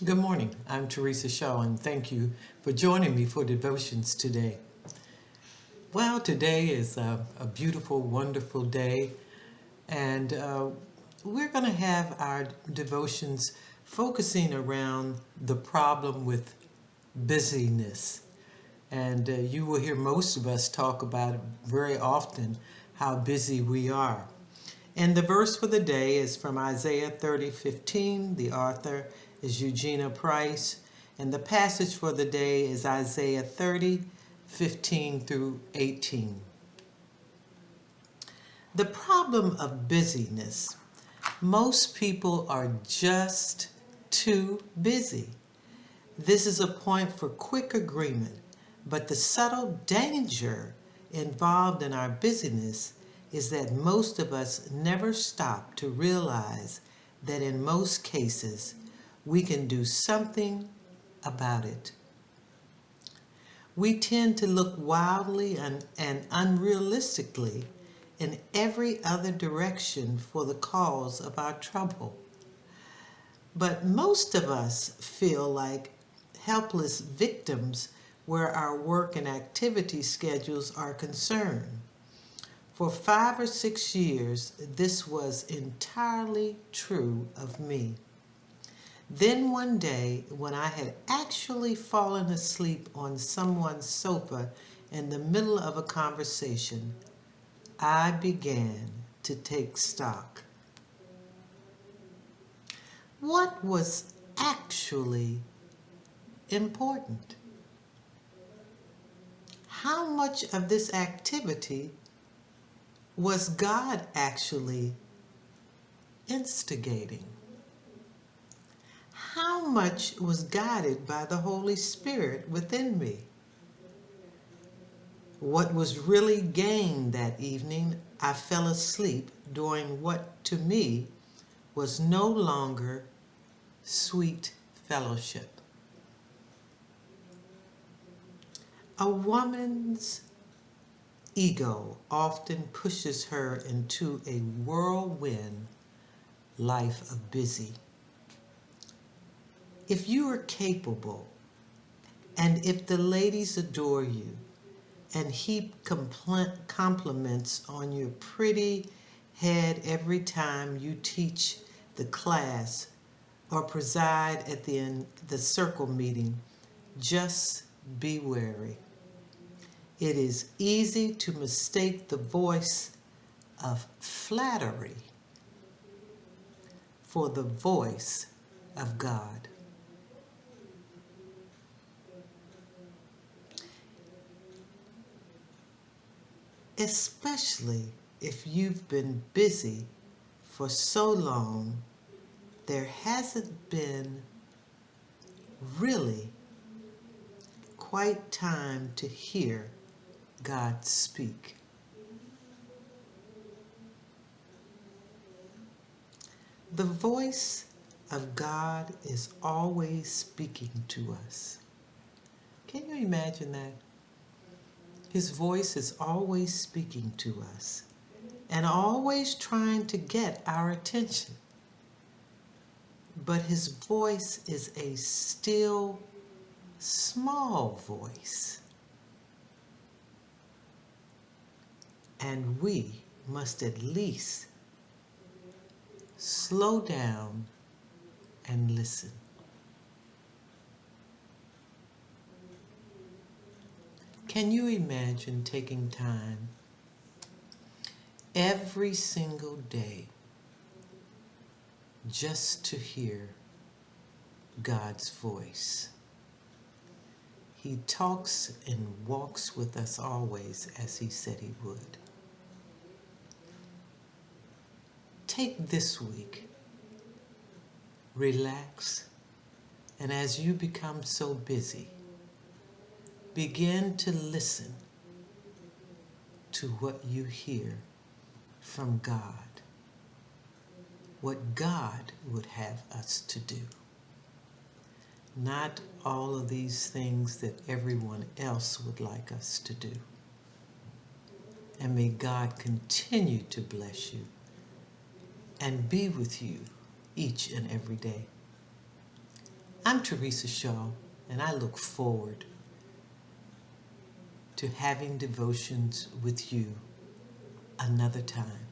Good morning. I'm Theresa Shaw, and thank you for joining me for devotions today. Well, today is a beautiful, wonderful day, and we're going to have our devotions focusing around the problem with busyness. And you will hear most of us talk about it very often, how busy we are. And the verse for the day is from Isaiah 30:15. The author is Eugenia Price. And the passage for the day is Isaiah 30:15 through 18. The problem of busyness. Most people are just too busy. This is a point for quick agreement, but the subtle danger involved in our busyness is that most of us never stop to realize that in most cases we can do something about it. We tend to look wildly and unrealistically in every other direction for the cause of our trouble. But most of us feel like helpless victims where our work and activity schedules are concerned. For 5 or 6 years, this was entirely true of me. Then one day, when I had actually fallen asleep on someone's sofa in the middle of a conversation, I began to take stock. What was actually important? How much of this activity was God actually instigating? How much was guided by the Holy Spirit within me? What was really gained that evening, I fell asleep during what to me was no longer sweet fellowship. A woman's ego often pushes her into a whirlwind life of busy. If you are capable, and if the ladies adore you and heap compliments on your pretty head every time you teach the class or preside at the circle meeting, just be wary. It is easy to mistake the voice of flattery for the voice of God. Especially if you've been busy for so long, there hasn't been really quite time to hear God speak. The voice of God is always speaking to us. Can you imagine that? His voice is always speaking to us and always trying to get our attention. But his voice is a still, small voice. And we must at least slow down and listen. Can you imagine taking time every single day just to hear God's voice? He talks and walks with us always as he said he would. Take this week, relax, and as you become so busy, begin to listen to what you hear from God, what God would have us to do. Not all of these things that everyone else would like us to do. And may God continue to bless you and be with you each and every day. I'm Theresa Shaw, and I look forward to having devotions with you another time.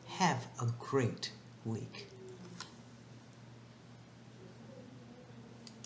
Have a great week.